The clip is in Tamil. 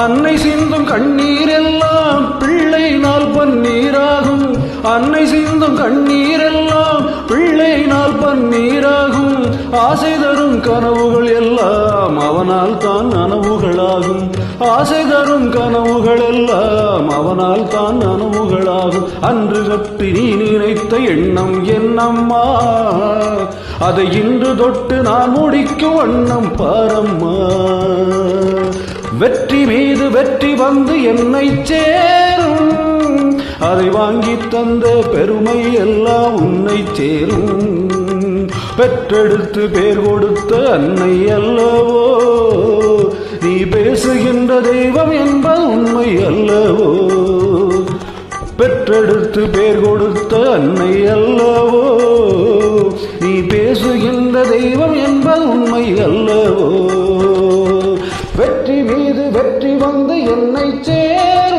அன்னை சிந்தும் கண்ணீர் எல்லாம் பிள்ளையினால் பன்னீராகும். அன்னை சிந்தும் கண்ணீர் எல்லாம் பிள்ளையினால் பன்னீராகும். ஆசை தரும் கனவுகள் எல்லாம் அவனால் தான் நனவுகளாகும். ஆசை தரும் கனவுகள் எல்லாம் அவனால் தான் நனவுகளாகும். அன்று கட்டி நீ நினைத்த எண்ணம் என்னம்மா, அதை இன்று தொட்டு நான் முடிக்கும் வண்ணம் பாரம்மா. வெற்றி மீது வெற்றி வந்து என்னை சேரும், அதை வாங்கி தந்த பெருமை எல்லாம் உன்னை சேரும். பெற்றெடுத்து பேர் கொடுத்த அன்னை அல்லவோ, நீ பேசுகின்ற தெய்வம் என்பது உண்மை அல்லவோ. பெற்றெடுத்து பேர் கொடுத்த அன்னை அல்லவோ, நீ பேசுகின்ற தெய்வம் என்பது உண்மை அல்லவோ. வெற்றி மீது வெற்றி வந்து என்னை சேரும்.